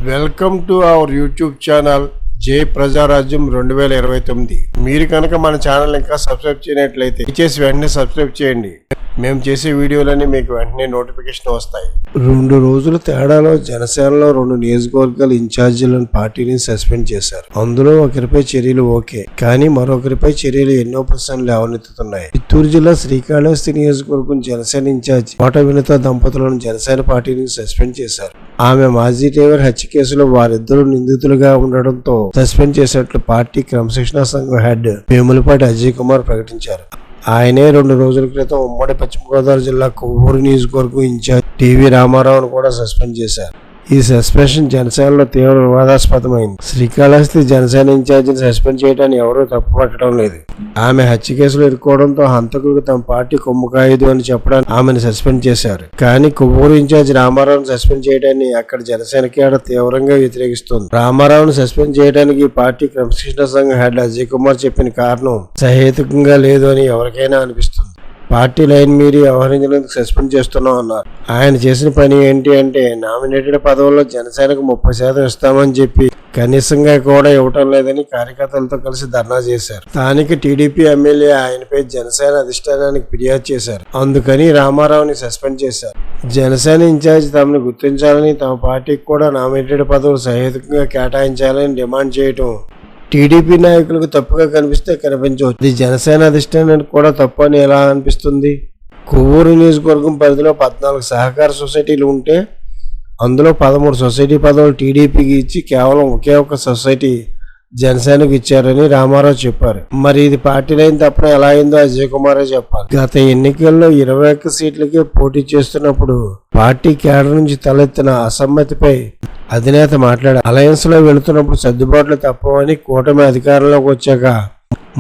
Welcome to our YouTube channel జై ప్రజారాజ్యం 2029. మీరు కనుక మన ఛానల్ ఇంకా సబ్స్క్రైబ్ చేయనట్లయితే దయచేసి వెంటనే సబ్స్క్రైబ్ చేయండి. మేము చేసే వీడియోలన్నీ మీకు వెంటనే నోటిఫికేషన్ వస్తాయి. 2 రోజుల తేడాలో జనసేనలో 2 నియోజకవర్గాల ఇన్ఛార్జీలను పార్టీని సస్పెండ్ చేశారు. అందులో ఒకరిపై చర్యలు ఓకే, కానీ మరొకరిపై చర్యలు ఎన్నో ప్రశ్నలు లేవనెత్తుతున్నాయి. చిత్తూరు జిల్లా శ్రీకాళహస్తి నియోజకవర్గం జనసేన ఇన్ఛార్జి కోట వినత దంపతులను జనసేన పార్టీని సస్పెండ్ చేశారు. ఆమె మాజీ డ్రైవర్ హత్య కేసులో వారిద్దరూ నిందితులుగా ఉండడంతో సస్పెండ్ చేసినట్లు పార్టీ క్రమశిక్షణా సంఘం హెడ్ వేములపాటి అజయ్ కుమార్ ప్రకటించారు. ఆయనే 2 రోజుల క్రితం ఉమ్మడి పశ్చిమ గోదావరి జిల్లా కొవ్వూరు నియోజకవర్గం ఇన్ఛార్జ్ టీవీ రామారావును కూడా సస్పెండ్ చేశారు. ఈ సస్పెన్షన్ జనసేనలో తీవ్ర వివాదాస్పదమైంది. శ్రీకాళహస్తి జనసేన ఇన్ఛార్జిని సస్పెండ్ చేయడాన్ని ఎవరూ తప్పుపట్టడం లేదు. ఆమె హత్య కేసులో ఇరుక్కోవడంతో హంతకులకు తమ పార్టీ కొమ్ము కాయదు అని చెప్పడానికి ఆమెను సస్పెండ్ చేశారు. కానీ కొవ్వూరు ఇన్ఛార్జి రామారావును సస్పెండ్ చేయడాన్ని అక్కడ జనసేన కేడర్ తీవ్రంగా వ్యతిరేకిస్తోంది. రామారావును సస్పెండ్ చేయడానికి పార్టీ క్రమశిక్షణ సంఘం హెడ్ అజయ్ కుమార్ చెప్పిన కారణం సహేతుకంగా లేదు అని ఎవరికైనా అనిపిస్తుంది. పార్టీ లైన్ మీరి వ్యవహరించినందుకు సస్పెండ్ చేస్తున్నాం అన్నారు. ఆయన చేసిన పని ఏంటి అంటే నామినేటెడ్ పదవుల్లో జనసేనకు 30% ఇస్తామని చెప్పి కనీసంగా కూడా ఇవ్వటం లేదని కార్యకర్తలతో కలిసి ధర్నా చేశారు. స్థానిక టీడీపీ ఎమ్మెల్యే ఆయనపై జనసేన అధిష్టానానికి ఫిర్యాదు చేశారు. అందుకని రామారావుని సస్పెండ్ చేశారు. జనసేన ఇన్ఛార్జి తమను గుర్తించాలని, తమ పార్టీకి కూడా నామినేటెడ్ పదవులు సహేతుకంగా కేటాయించాలని డిమాండ్ చేయటం టీడీపీ నాయకులకు తప్పుగా కనిపిస్తే కనిపించవచ్చు. ఇది జనసేన అధిష్టానానికి కూడా తప్పు అని ఎలా అనిపిస్తుంది? కొవ్వూరు నియోజకవర్గం పరిధిలో 14 సహకార సొసైటీలు ఉంటే అందులో 13 సొసైటీ పదవులు టీడీపీకి ఇచ్చి కేవలం ఒకే ఒక సొసైటీ జనసేనకు ఇచ్చారని రామారావు చెప్పారు. మరి ఇది పార్టీ లైన్ తప్పన ఎలా అయిందో అజయ్ కుమారే చెప్పాలి. గత ఎన్నికల్లో 21 సీట్లకే పోటీ చేస్తున్నప్పుడు పార్టీ కేడర్ నుంచి తలెత్తిన అసమ్మతిపై అధినేత మాట్లాడారు. అలయన్స్ లో వెళుతున్నప్పుడు సర్దుబాట్లు తప్పవని, కూటమి అధికారంలోకి వచ్చాక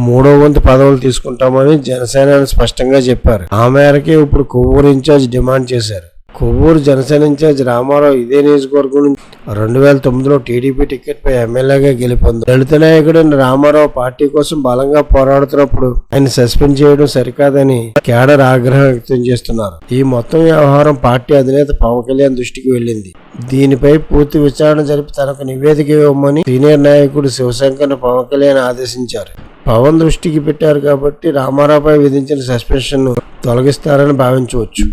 3వ వంతు పదవులు తీసుకుంటామని జనసేన స్పష్టంగా చెప్పారు. ఆ మేరకే ఇప్పుడు కొవ్వూరు ఇన్ఛార్జ్ డిమాండ్ చేశారు. కొవ్వూరు జనసేన ఇన్ఛార్జ్ రామారావు ఇదే నియోజకవర్గం నుంచి 2009లో టీడీపీ టికెట్ పై ఎమ్మెల్యేగా గెలుపొందారు. దళిత నాయకుడైన రామారావు పార్టీ కోసం బలంగా పోరాడుతున్నప్పుడు ఆయన సస్పెండ్ చేయడం సరికాదని కేడర్ ఆగ్రహం వ్యక్తం చేస్తున్నారు. ఈ మొత్తం వ్యవహారం పార్టీ అధినేత పవన్ కళ్యాణ్ దృష్టికి వెళ్ళింది. దీనిపై పూర్తి విచారణ జరిపి తనకు నివేదిక ఇవ్వమని సీనియర్ నాయకుడు శివశంకర్ను పవన్ కళ్యాణ్ ఆదేశించారు. పవన్ దృష్టికి పెట్టారు కాబట్టి రామారావుపై విధించిన సస్పెన్షన్ తొలగిస్తారని భావించవచ్చు.